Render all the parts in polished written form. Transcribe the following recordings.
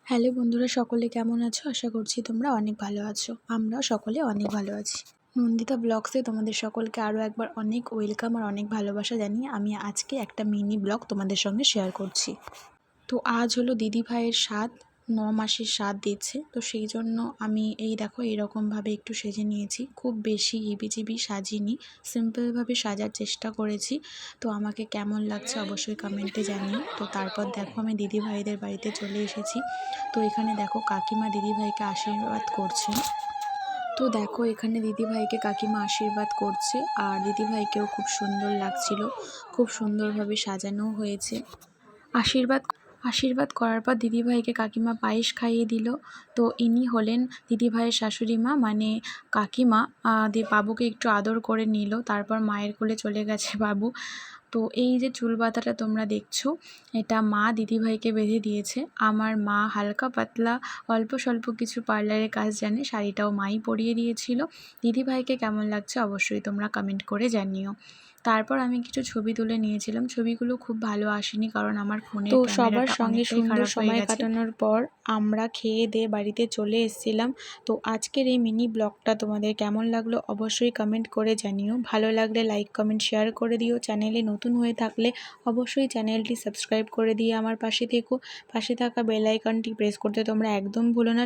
Hello বন্ধুরা, সকলে কেমন আছো? আশা করছি তোমরা অনেক ভালো আছো। আমরাও সকলে অনেক ভালো আছি। নন্দিতা ব্লগসে তোমাদের সকলকে আরও একবার অনেক ওয়েলকাম আর অনেক ভালোবাসা জানিয়ে আমি আজকে একটা মিনি ব্লগ তোমাদের সঙ্গে শেয়ার করছি। তো আজ হলো দিদিভাইয়ের 9 মাসের শ্রাদ্ধ দিচ্ছে, তো সেই জন্য আমি এই দেখো এরকমভাবে একটু সেজে নিয়েছি। খুব বেশি হিবিজিবি সাজিনি, সিম্পলভাবে সাজার চেষ্টা করেছি। তো আমাকে কেমন লাগছে অবশ্যই কমেন্টে জানিও। তো তারপর দেখো আমি দিদিভাইদের বাড়িতে চলে এসেছি। তো এখানে দেখো কাকিমা দিদিভাইকে আশীর্বাদ করছেন। তো দেখো এখানে দিদিভাইকে কাকিমা আশীর্বাদ করছে, আর দিদিভাইকেও খুব সুন্দর লাগছিল, খুব সুন্দরভাবে সাজানো হয়েছে। আশীর্বাদ করার পর দিদিভাইকে কাকিমা পায়েস খাইয়ে দিল। তো ইনি হলেন দিদিভাইয়ের শাশুড়ি মা, মানে কাকিমা। বাবুকে একটু আদর করে নিল, তারপর মায়ের কোলে চলে গেছে বাবু। তো এই যে চুল বাঁধাটা তোমরা দেখছো, এটা মা দিদিভাইকে বেঁধে দিয়েছে। আমার মা হালকা পাতলা অল্প স্বল্প কিছু পার্লারের কাজ জানে, শাড়িটাও মাই পরিয়ে দিয়েছিল। দিদিভাইকে কেমন লাগছে অবশ্যই তোমরা কমেন্ট করে জানিও। তারপর আমি কিছু ছবি তুলে নিয়েছিলাম, ছবিগুলো খুব ভালো আসেনি কারণ আমার ফোনের ক্যামেরাটা অনেকটাই খারাপ হয়ে গেছে। কাটানোর পর আমরা খেয়ে দিয়ে বাড়িতে চলে এসেছিলাম। তো আজকের এই মিনি ব্লগটা তোমাদের কেমন লাগলো অবশ্যই কমেন্ট করে জানিও। ভালো লাগলে লাইক কমেন্ট শেয়ার করে দিও। চ্যানেলে নতুন হয়ে থাকলে অবশ্যই চ্যানেলটি সাবস্ক্রাইব করে দিয়ে আমার পাশে থেকো। পাশে থাকা বেল আইকনটি প্রেস করতে তোমরা একদম ভুলো না।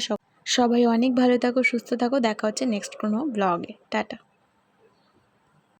সবাই অনেক ভালো থাকো, সুস্থ থাকো। দেখা হচ্ছে নেক্সট কোনো ব্লগে। টাটা।